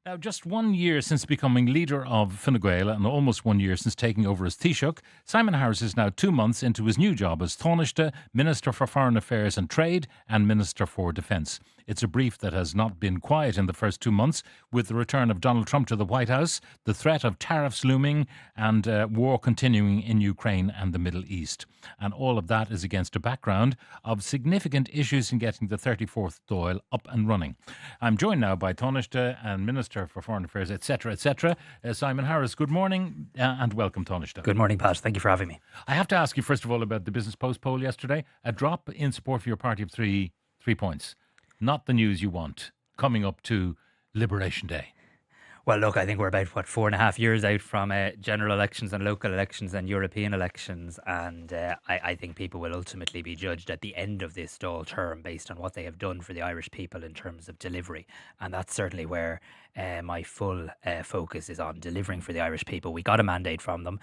Now, just 1 year since becoming leader of Fine Gael and almost 1 year since taking over as Taoiseach, Simon Harris is now 2 months into his new job as Tánaiste, Minister for Foreign Affairs and Trade and Minister for Defence. It's a brief that has not been quiet in the first 2 months, with the return of Donald Trump to the White House, the threat of tariffs looming, and war continuing in Ukraine and the Middle East. And all of that is against a background of significant issues in getting the 34th Dáil up and running. I'm joined now by Tánaiste and Minister for Foreign Affairs, etc., Simon Harris. Good morning and welcome, Tánaiste. Good morning, Pat. Thank you for having me. I have to ask you, first of all, about the Business Post poll yesterday. A drop in support for your party of three points. Not the news you want coming up to Liberation Day. Well, look, I think we're about, 4.5 years out from general elections and local elections and European elections. And I think people will ultimately be judged at the end of this Dáil term based on what they have done for the Irish people in terms of delivery. And that's certainly where my full focus is on delivering for the Irish people. We got a mandate from them.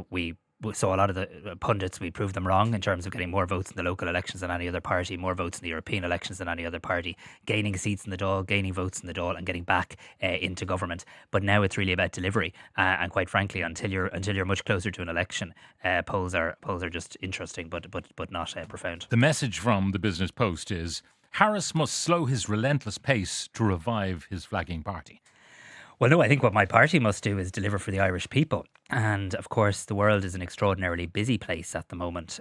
We saw a lot of the pundits, we proved them wrong in terms of getting more votes in the local elections than any other party, more votes in the European elections than any other party, gaining seats in the Dáil, gaining votes in the Dáil and getting back into government. But now it's really about delivery. And quite frankly, until you're much closer to an election, polls are just interesting, but not profound. The message from the Business Post is Harris must slow his relentless pace to revive his flagging party. Well, no, I think what my party must do is deliver for the Irish people. And of course, the world is an extraordinarily busy place at the moment,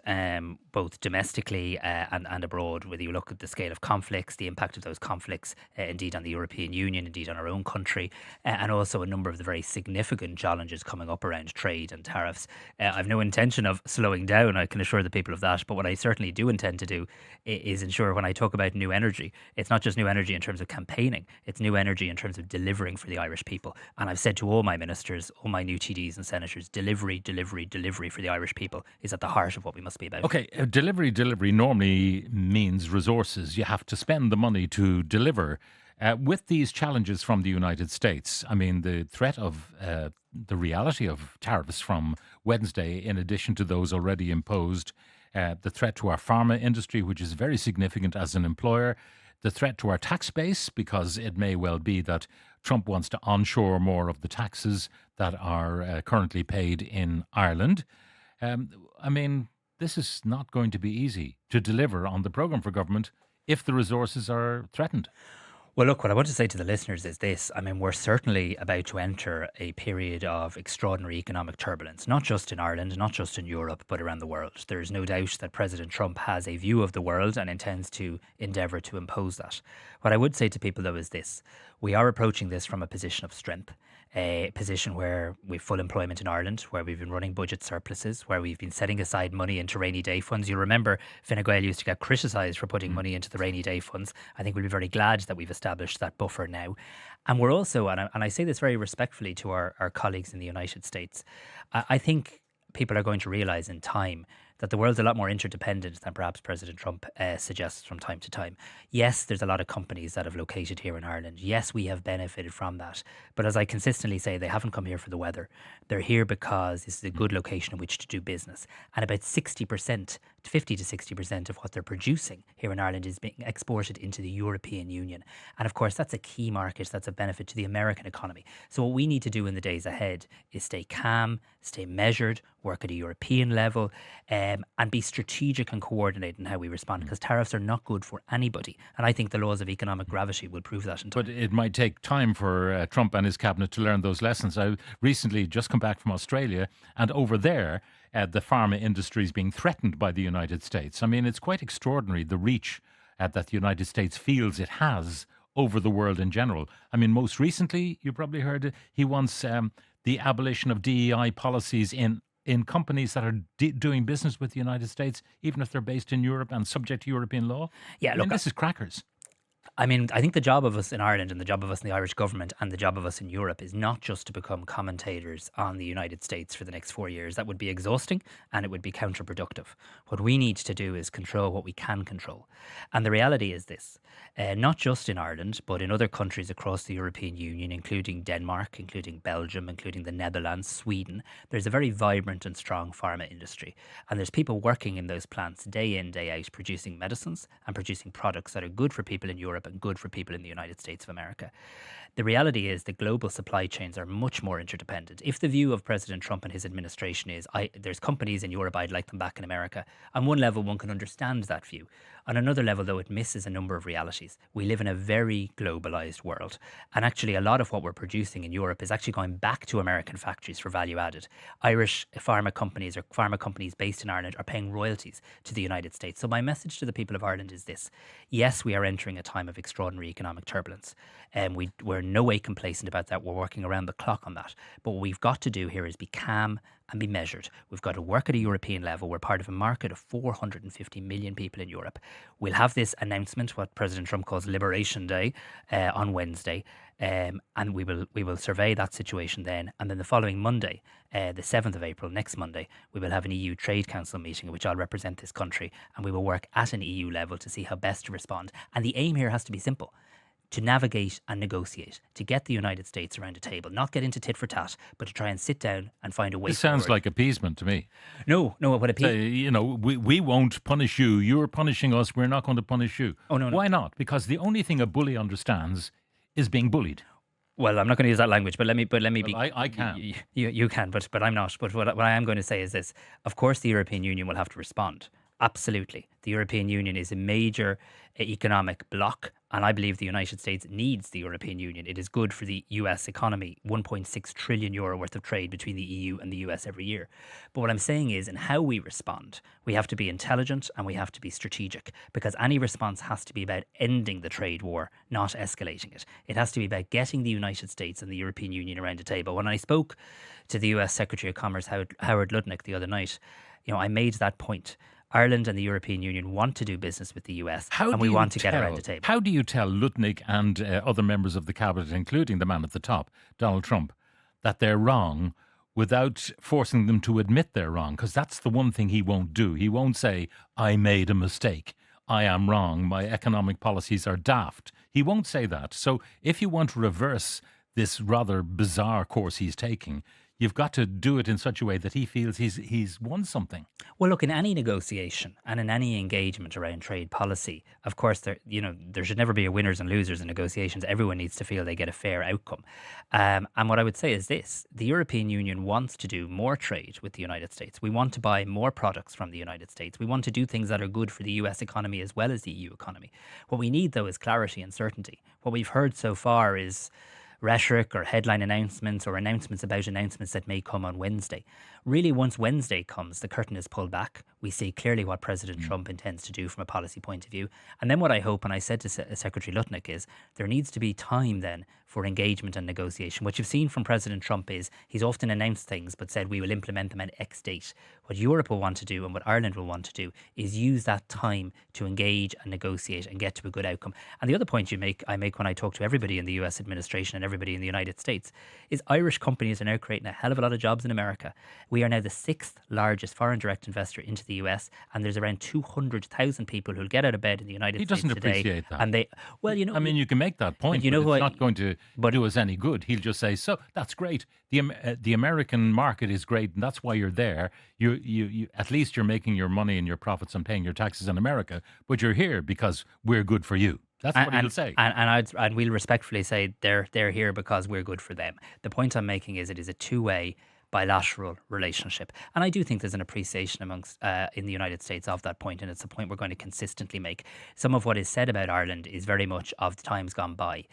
both domestically and abroad, whether you look at the scale of conflicts, the impact of those conflicts, indeed on the European Union, indeed on our own country, and also a number of the very significant challenges coming up around trade and tariffs. I've no intention of slowing down, I can assure the people of that. But what I certainly do intend to do is ensure when I talk about new energy, it's not just new energy in terms of campaigning, it's new energy in terms of delivering for the Irish people. And I've said to all my ministers, all my new TDs and senators, delivery for the Irish people is at the heart of what we must be about. Okay, delivery normally means resources. You have to spend the money to deliver. With these challenges from the United States, I mean, the threat of the reality of tariffs from Wednesday, in addition to those already imposed, the threat to our pharma industry, which is very significant as an employer, the threat to our tax base, because it may well be that Trump wants to onshore more of the taxes that are currently paid in Ireland. I mean, this is not going to be easy to deliver on the programme for government if the resources are threatened. Well, look, what I want to say to the listeners is this. I mean, we're certainly about to enter a period of extraordinary economic turbulence, not just in Ireland, not just in Europe, but around the world. There's no doubt that President Trump has a view of the world and intends to endeavour to impose that. What I would say to people, though, is this. We are approaching this from a position of strength, a position where we've full employment in Ireland, where we've been running budget surpluses, where we've been setting aside money into rainy day funds. You remember Fine Gael used to get criticised for putting money into the rainy day funds. I think we'll be very glad that we've established that buffer now. And we're also, and I say this very respectfully to our colleagues in the United States, I think people are going to realise in time that the world's a lot more interdependent than perhaps President Trump suggests from time to time. Yes, there's a lot of companies that have located here in Ireland. Yes, we have benefited from that. But as I consistently say, they haven't come here for the weather. They're here because this is a good location in which to do business. And about 60%, 50 to 60% of what they're producing here in Ireland is being exported into the European Union. And of course, that's a key market. That's a benefit to the American economy. So what we need to do in the days ahead is stay calm, stay measured, work at a European level, and be strategic and coordinated in how we respond, because tariffs are not good for anybody. And I think the laws of economic gravity will prove that in time. But it might take time for Trump and his cabinet to learn those lessons. I recently just come back from Australia, and over there, the pharma industry is being threatened by the United States. I mean, it's quite extraordinary, the reach that the United States feels it has over the world in general. I mean, most recently, you probably heard he wants the abolition of DEI policies in companies that are doing business with the United States, even if they're based in Europe and subject to European law. Yeah, look, this is crackers. I mean, I think the job of us in Ireland and the job of us in the Irish government and the job of us in Europe is not just to become commentators on the United States for the next 4 years. That would be exhausting and it would be counterproductive. What we need to do is control what we can control. And the reality is this. not just in Ireland, but in other countries across the European Union, including Denmark, including Belgium, including the Netherlands, Sweden. There's a very vibrant and strong pharma industry. And there's people working in those plants day in, day out, producing medicines and producing products that are good for people in Europe and good for people in the United States of America. The reality is the global supply chains are much more interdependent. If the view of President Trump and his administration is, there's companies in Europe, I'd like them back in America, on one level, one can understand that view. On another level, though, it misses a number of realities. We live in a very globalized world. And actually, a lot of what we're producing in Europe is actually going back to American factories for value added. Irish pharma companies or pharma companies based in Ireland are paying royalties to the United States. So my message to the people of Ireland is this. Yes, we are entering a time of extraordinary economic turbulence. And we're in no way complacent about that. We're working around the clock on that. But what we've got to do here is be calm and be measured. We've got to work at a European level. We're part of a market of 450 million people in Europe. We'll have this announcement, what President Trump calls Liberation Day, on Wednesday. And we will survey that situation then. And then the following Monday, the 7th of April, next Monday, we will have an EU Trade Council meeting in which I'll represent this country. And we will work at an EU level to see how best to respond. And the aim here has to be simple. To navigate and negotiate, to get the United States around a table, not get into tit for tat, but to try and sit down and find a way This sounds forward. like appeasement to me. No, what We won't punish you. You're punishing us. We're not going to punish you. Oh, no. Why not? Because the only thing a bully understands is being bullied. Well, I'm not going to use that language, but let me be. I can. You can, but I'm not. But what I am going to say is this: of course, the European Union will have to respond. Absolutely, the European Union is a major economic bloc, and I believe the United States needs the European Union. It is good for the US economy, 1.6 trillion euro worth of trade between the EU and the US every year. But what I'm saying is, in how we respond, we have to be intelligent and we have to be strategic, because any response has to be about ending the trade war, not escalating it. It has to be about getting the United States and the European Union around a table. When I spoke to the US Secretary of Commerce, Howard Lutnick, the other night, I made that point. Ireland and the European Union want to do business with the US, and we want to get around the table. How do you tell Lutnick and other members of the cabinet, including the man at the top, Donald Trump, that they're wrong without forcing them to admit they're wrong? Because that's the one thing he won't do. He won't say, I made a mistake. I am wrong. My economic policies are daft. He won't say that. So if you want to reverse this rather bizarre course he's taking, you've got to do it in such a way that he feels he's won something. Well, look, in any negotiation and in any engagement around trade policy, of course, there should never be a winners and losers in negotiations. Everyone needs to feel they get a fair outcome. And what I would say is this: the European Union wants to do more trade with the United States. We want to buy more products from the United States. We want to do things that are good for the US economy as well as the EU economy. What we need, though, is clarity and certainty. What we've heard so far is rhetoric or headline announcements or announcements about announcements that may come on Wednesday. Really, once Wednesday comes, the curtain is pulled back. We see clearly what President Trump intends to do from a policy point of view. And then what I hope, and I said to Secretary Lutnick, is there needs to be time then for engagement and negotiation. What you've seen from President Trump is he's often announced things but said we will implement them at X date. What Europe will want to do and what Ireland will want to do is use that time to engage and negotiate and get to a good outcome. And the other point I make when I talk to everybody in the US administration and everybody in the United States is Irish companies are now creating a hell of a lot of jobs in America. We are now the 6th largest foreign direct investor into the US, and there's around 200,000 people who'll get out of bed in the United States today. He doesn't appreciate that. And you can make that point, but it's not going to do us any good. He'll just say, so that's great. The American market is great, and that's why you're there. You at least you're making your money and your profits and paying your taxes in America, but you're here because we're good for you. That's what he'll say. And we'll respectfully say they're here because we're good for them. The point I'm making is it is a two-way bilateral relationship. And I do think there's an appreciation amongst in the United States of that point, and it's a point we're going to consistently make. Some of what is said about Ireland is very much of the times gone by.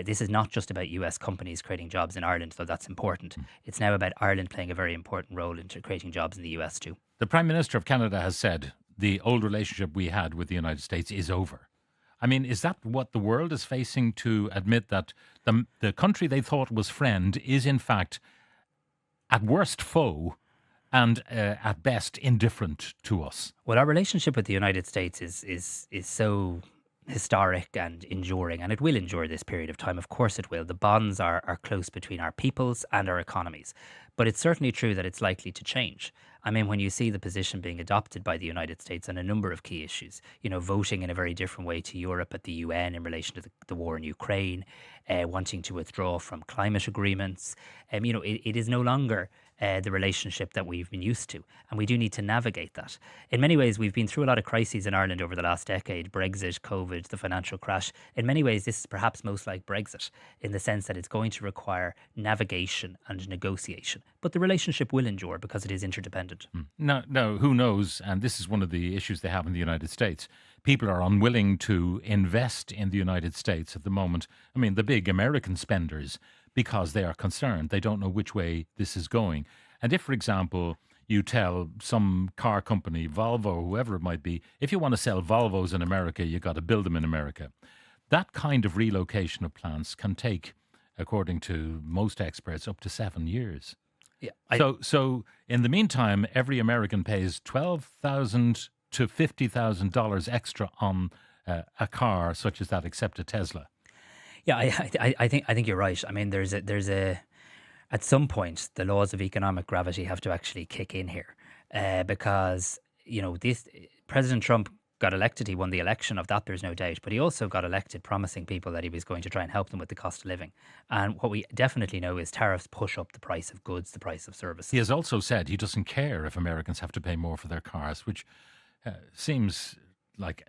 This is not just about US companies creating jobs in Ireland, though that's important. It's now about Ireland playing a very important role into creating jobs in the US too. The Prime Minister of Canada has said the old relationship we had with the United States is over. I mean, is that what the world is facing, to admit that the country they thought was friend is in fact at worst foe and at best indifferent to us? Well, our relationship with the United States is so historic and enduring, and it will endure this period of time. Of course it will. The bonds are close between our peoples and our economies. But it's certainly true that it's likely to change. I mean, when you see the position being adopted by the United States on a number of key issues, voting in a very different way to Europe at the UN in relation to the war in Ukraine, wanting to withdraw from climate agreements, it is no longer the relationship that we've been used to. And we do need to navigate that. In many ways, we've been through a lot of crises in Ireland over the last decade: Brexit, COVID, the financial crash. In many ways, this is perhaps most like Brexit, in the sense that it's going to require navigation and negotiation. But the relationship will endure because it is interdependent. No, who knows? And this is one of the issues they have in the United States. People are unwilling to invest in the United States at the moment. I mean, the big American spenders, because they are concerned. They don't know which way this is going. And if, for example, you tell some car company, Volvo, whoever it might be, if you want to sell Volvos in America, you got to build them in America. That kind of relocation of plants can take, according to most experts, up to 7 years. Yeah. So in the meantime, every American pays $12,000 to $50,000 extra on a car such as that, except a Tesla. Yeah, I think you're right. I mean, there's a at some point the laws of economic gravity have to actually kick in here, because this President Trump got elected. He won the election, of that there's no doubt. But he also got elected promising people that he was going to try and help them with the cost of living. And what we definitely know is tariffs push up the price of goods, the price of services. He has also said he doesn't care if Americans have to pay more for their cars, which seems like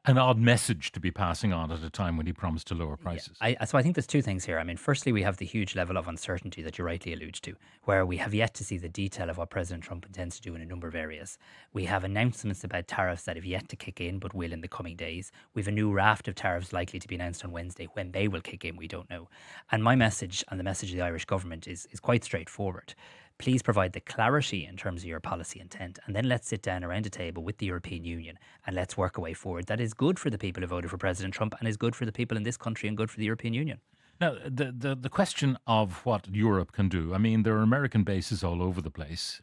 an odd message to be passing on at a time when he promised to lower prices. Yeah, so I think there's two things here. I mean, firstly, we have the huge level of uncertainty that you rightly allude to, where we have yet to see the detail of what President Trump intends to do in a number of areas. We have announcements about tariffs that have yet to kick in, but will in the coming days. We have a new raft of tariffs likely to be announced on Wednesday. When they will kick in, we don't know. And my message, and the message of the Irish government, is quite straightforward. Please provide the clarity in terms of your policy intent, and then let's sit down around a table with the European Union and let's work a way forward that is good for the people who voted for President Trump and is good for the people in this country and good for the European Union. Now, the question of what Europe can do, I mean, there are American bases all over the place.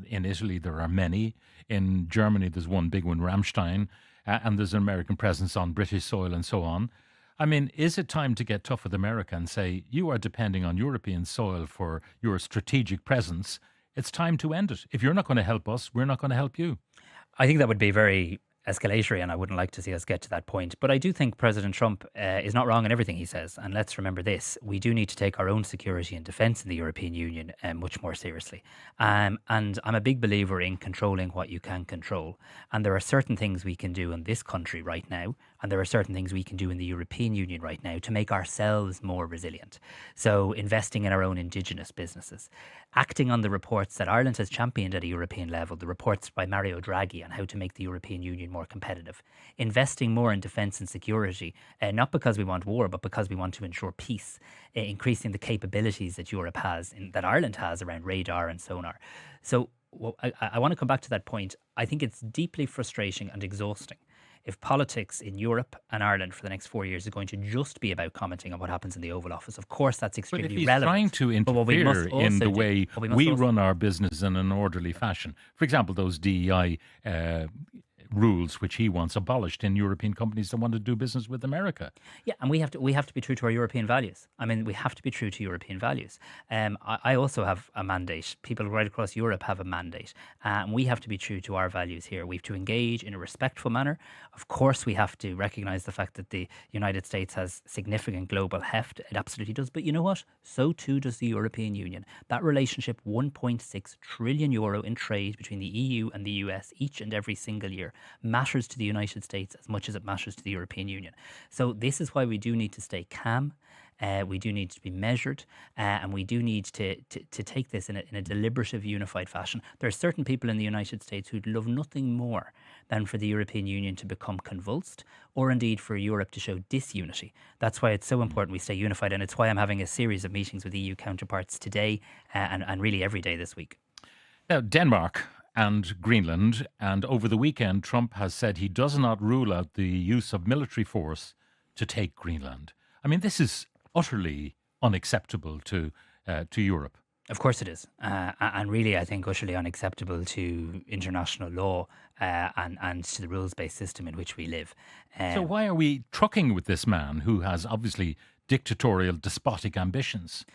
In Italy, there are many. In Germany, there's one big one, Ramstein, and there's an American presence on British soil and so on. I mean, is it time to get tough with America and say, you are depending on European soil for your strategic presence? It's time to end it. If you're not going to help us, we're not going to help you. I think that would be very escalatory, and I wouldn't like to see us get to that point. But I do think President Trump is not wrong in everything he says. And let's remember this: we do need to take our own security and defence in the European Union much more seriously. And I'm a big believer in controlling what you can control. And there are certain things we can do in this country right now, and there are certain things we can do in the European Union right now to make ourselves more resilient. So investing in our own indigenous businesses, acting on the reports that Ireland has championed at a European level, the reports by Mario Draghi on how to make the European Union more competitive, investing more in defence and security, not because we want war, but because we want to ensure peace, increasing the capabilities that Europe has, that Ireland has around radar and sonar. So I want to come back to that point. I think it's deeply frustrating and exhausting if politics in Europe and Ireland for the next 4 years is going to just be about commenting on what happens in the Oval Office. Of course, that's extremely relevant. But if he's trying to interfere in the way we run our business in an orderly fashion, for example, those DEI rules which he wants abolished in European companies that want to do business with America. Yeah, and we have to be true to our European values. I mean, we have to be true to European values. I also have a mandate. People right across Europe have a mandate. And we have to be true to our values here. We have to engage in a respectful manner. Of course, we have to recognise the fact that the United States has significant global heft. It absolutely does. But you know what? So too does the European Union. That relationship, 1.6 trillion euro in trade between the EU and the US each and every single year, matters to the United States as much as it matters to the European Union. So this is why we do need to stay calm. We do need to be measured, and we do need to take this in a deliberative, unified fashion. There are certain people in the United States who'd love nothing more than for the European Union to become convulsed, or indeed for Europe to show disunity. That's why it's so important we stay unified, and it's why I'm having a series of meetings with EU counterparts today and really every day this week. Now, Denmark and Greenland, and over the weekend, Trump has said he does not rule out the use of military force to take Greenland. I mean, this is utterly unacceptable to Europe. Of course it is. And really, I think, utterly unacceptable to international law and to the rules-based system in which we live. So why are we trucking with this man who has obviously dictatorial, despotic ambitions?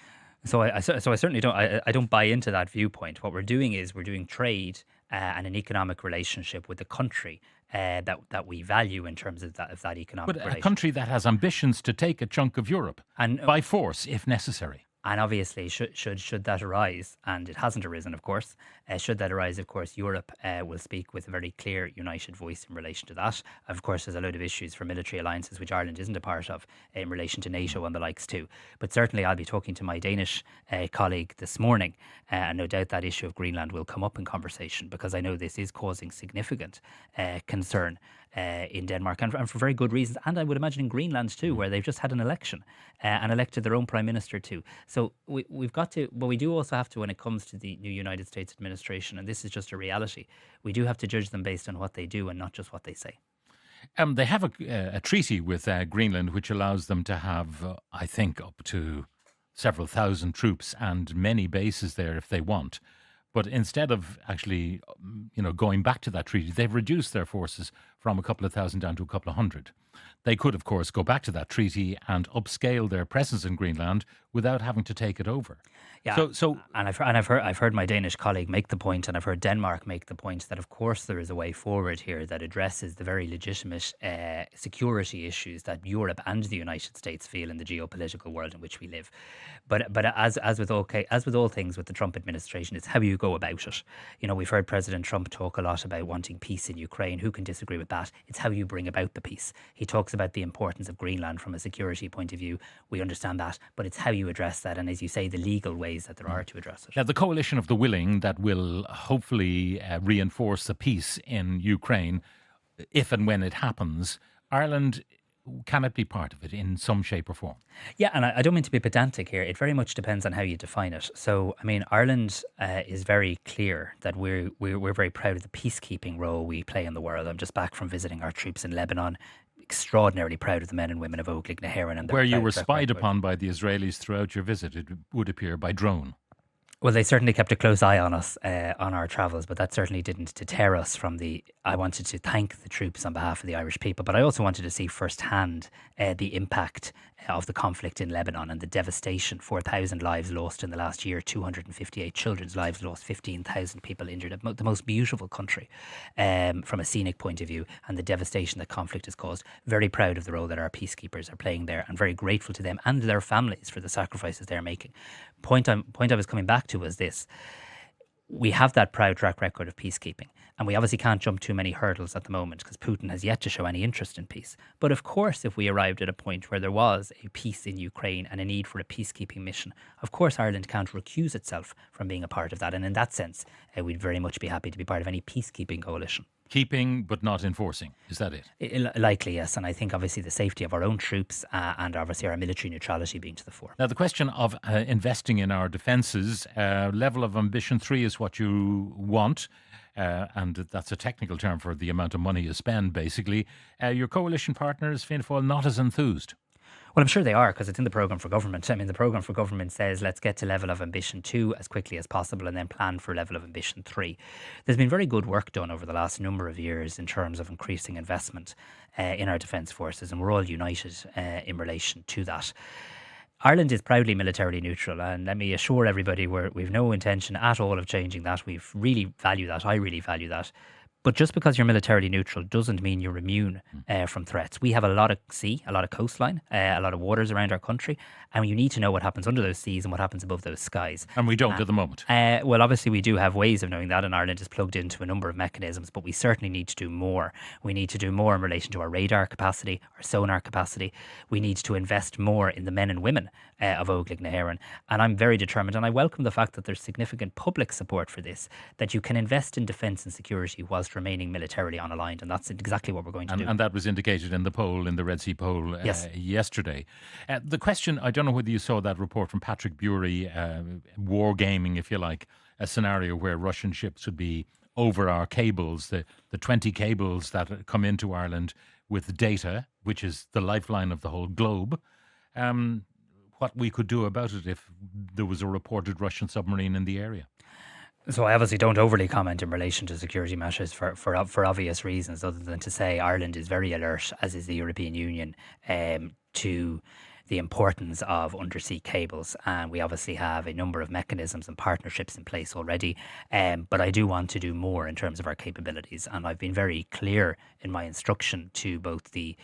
So I certainly don't. I don't buy into that viewpoint. What we're doing is we're doing trade and an economic relationship with the country that we value in terms of that But economic a country relationship. that has ambitions to take a chunk of Europe And by force, if necessary. And obviously, should that arise, and it hasn't arisen, of course, should that arise, of course, Europe will speak with a very clear, united voice in relation to that. Of course, there's a load of issues for military alliances, which Ireland isn't a part of, in relation to NATO and the likes too. But certainly, I'll be talking to my Danish colleague this morning, and no doubt that issue of Greenland will come up in conversation because I know this is causing significant concern in Denmark, and for very good reasons. And I would imagine in Greenland too, where they've just had an election and elected their own prime minister too. So we've got to, but we do also have to, when it comes to the new United States administration, and this is just a reality, we do have to judge them based on what they do and not just what they say. They have a treaty with Greenland which allows them to have, I think, up to several thousand troops and many bases there if they want. But instead of actually, going back to that treaty, they've reduced their forces from a couple of thousand down to a couple of hundred. They could, of course, go back to that treaty and upscale their presence in Greenland without having to take it over. Yeah, So and I've heard my Danish colleague make the point, and I've heard Denmark make the point that of course there is a way forward here that addresses the very legitimate security issues that Europe and the United States feel in the geopolitical world in which we live. But as with all things with the Trump administration, it's how you go about it. We've heard President Trump talk a lot about wanting peace in Ukraine. Who can disagree with that? It's how you bring about the peace. He talks about the importance of Greenland from a security point of view. We understand that, but it's how you address that, and as you say, the legal ways that there are to address it. now, the coalition of the willing that will hopefully reinforce the peace in Ukraine, if and when it happens, Ireland cannot be part of it in some shape or form. Yeah, and I don't mean to be pedantic here. It very much depends on how you define it. So, I mean, Ireland is very clear that we're very proud of the peacekeeping role we play in the world. I'm just back from visiting our troops in Lebanon. Extraordinarily proud of the men and women of Óglaigh na hÉireann and their Where you were track spied record. upon by the Israelis throughout your visit, it would appear, by drone. Well, they certainly kept a close eye on us on our travels, but that certainly didn't deter us from the. I wanted to thank the troops on behalf of the Irish people, but I also wanted to see firsthand the impact of the conflict in Lebanon and the devastation. 4,000 lives lost in the last year, 258 children's lives lost, 15,000 people injured. The most beautiful country from a scenic point of view, and the devastation that conflict has caused. Very proud of the role that our peacekeepers are playing there, and very grateful to them and their families for the sacrifices they're making. Point I was coming back to was this. We have that proud track record of peacekeeping, and we obviously can't jump too many hurdles at the moment because Putin has yet to show any interest in peace. But of course, if we arrived at a point where there was a peace in Ukraine and a need for a peacekeeping mission, of course Ireland can't recuse itself from being a part of that. And in that sense, we'd very much be happy to be part of any peacekeeping coalition. Keeping but not enforcing. Is that it? Likely, yes. And I think obviously the safety of our own troops and obviously our military neutrality being to the fore. Now, the question of investing in our defences, level of ambition 3 is what you want. And that's a technical term for the amount of money you spend, basically. Your coalition partners, Fianna Fáil, not as enthused. Well, I'm sure they are because it's in the programme for government. I mean, the programme for government says let's get to level of ambition 2 as quickly as possible and then plan for level of ambition 3. There's been very good work done over the last number of years in terms of increasing investment in our defence forces, and we're all united in relation to that. Ireland is proudly militarily neutral, and let me assure everybody we've no intention at all of changing that. We really value that. I really value that. But just because you're militarily neutral doesn't mean you're immune from threats. We have a lot of sea, a lot of coastline, a lot of waters around our country, and you need to know what happens under those seas and what happens above those skies. And we don't at the moment. Well, obviously we do have ways of knowing that, and Ireland is plugged into a number of mechanisms, but we certainly need to do more. We need to do more in relation to our radar capacity, our sonar capacity. We need to invest more in the men and women of Óglaigh na hÉireann. And I'm very determined, and I welcome the fact that there's significant public support for this, that you can invest in defence and security whilst remaining militarily unaligned, and that's exactly what we're going to do. And that was indicated in the poll, in the Red Sea poll yesterday. The question, I don't know whether you saw that report from Patrick Bury, wargaming, if you like, a scenario where Russian ships would be over our cables, the 20 cables that come into Ireland with data, which is the lifeline of the whole globe. What we could do about it if there was a reported Russian submarine in the area. So I obviously don't overly comment in relation to security measures for obvious reasons, other than to say Ireland is very alert, as is the European Union, to the importance of undersea cables, and we obviously have a number of mechanisms and partnerships in place already. But I do want to do more in terms of our capabilities, and I've been very clear in my instruction to both the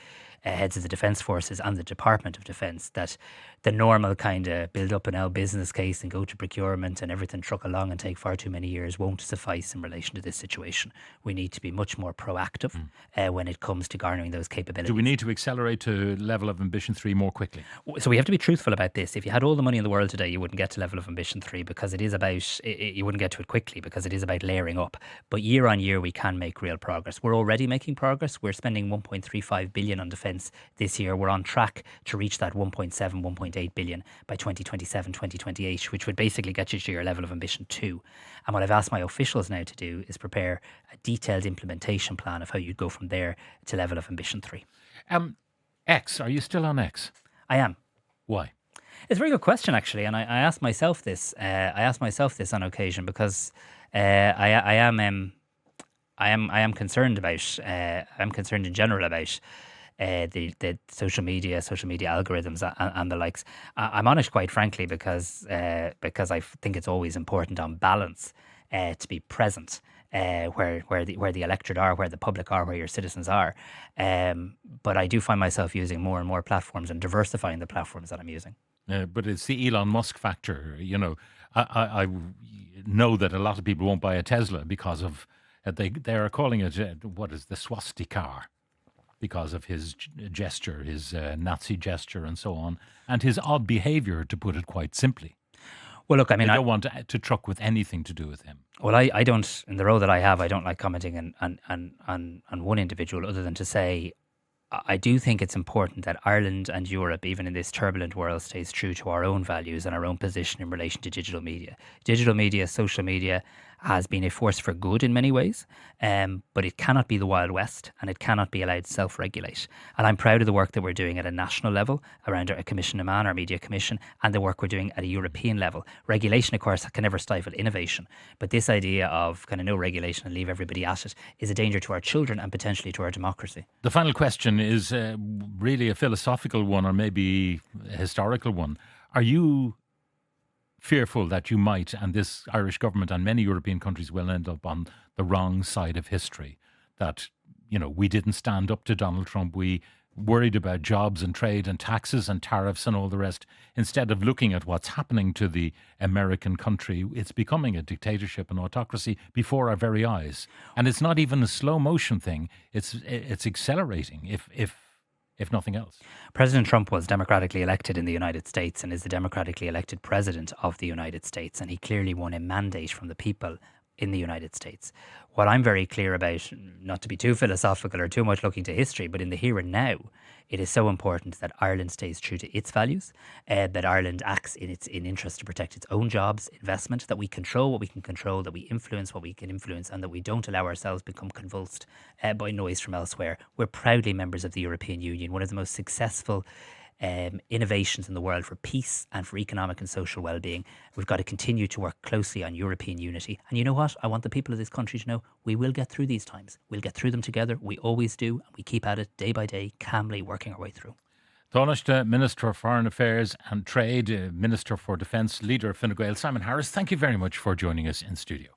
heads of the Defence Forces and the Department of Defence that the normal kind of build up an L business case and go to procurement and everything truck along and take far too many years won't suffice in relation to this situation. We need to be much more proactive when it comes to garnering those capabilities. Do we need to accelerate to level of ambition 3 more quickly? So we have to be truthful about this. If you had all the money in the world today, you wouldn't get to level of ambition 3 because it is about, you wouldn't get to it quickly because it is about layering up. But year on year, we can make real progress. We're already making progress. We're spending 1.35 billion on defence this year. We're on track to reach that 1.7, 1.8 billion by 2027, 2028, which would basically get you to your level of ambition 2. And what I've asked my officials now to do is prepare a detailed implementation plan of how you'd go from there to level of ambition 3. X, are you still on X? I am. Why? It's a very good question, actually, and I asked myself this. On occasion because I am concerned about. I'm concerned in general about the social media algorithms and the likes. I'm on it, quite frankly, because I think it's always important on balance to be present. Where the electorate are, where the public are, where your citizens are. But I do find myself using more and more platforms and diversifying the platforms that I'm using. But it's the Elon Musk factor. You know, I know that a lot of people won't buy a Tesla because of, they are calling it, what is the swastika, because of his gesture, his Nazi gesture and so on, and his odd behavior, to put it quite simply. Well, look, I mean, I don't want to truck with anything to do with him. Well, I don't, in the role that I have, I don't like commenting on one individual other than to say, I do think it's important that Ireland and Europe, even in this turbulent world, stays true to our own values and our own position in relation to digital media. Digital media, social media has been a force for good in many ways, but it cannot be the Wild West and it cannot be allowed self-regulate. And I'm proud of the work that we're doing at a national level around our Commission of Man, our Media Commission, and the work we're doing at a European level. Regulation, of course, can never stifle innovation, but this idea of kind of no regulation and leave everybody at it is a danger to our children and potentially to our democracy. The final question is really a philosophical one, or maybe a historical one. Are you fearful that you might, and this Irish government and many European countries will end up on the wrong side of history? That, you know, we didn't stand up to Donald Trump. We worried about jobs and trade and taxes and tariffs and all the rest. Instead of looking at what's happening to the American country, it's becoming a dictatorship and autocracy before our very eyes. And it's not even a slow motion thing. It's accelerating, if nothing else. President Trump was democratically elected in the United States and is the democratically elected president of the United States. And he clearly won a mandate from the people in the United States. What I'm very clear about, not to be too philosophical or too much looking to history, but in the here and now, it is so important that Ireland stays true to its values, that Ireland acts in interest to protect its own jobs, investment, that we control what we can control, that we influence what we can influence, and that we don't allow ourselves become convulsed by noise from elsewhere. We're proudly members of the European Union, one of the most successful innovations in the world for peace and for economic and social well-being. We've got to continue to work closely on European unity. And you know what? I want the people of this country to know we will get through these times. We'll get through them together. We always do. And we keep at it day by day, calmly working our way through. Tánaiste, Minister for Foreign Affairs and Trade, Minister for Defence, Leader of Fine Gael, Simon Harris, thank you very much for joining us in studio.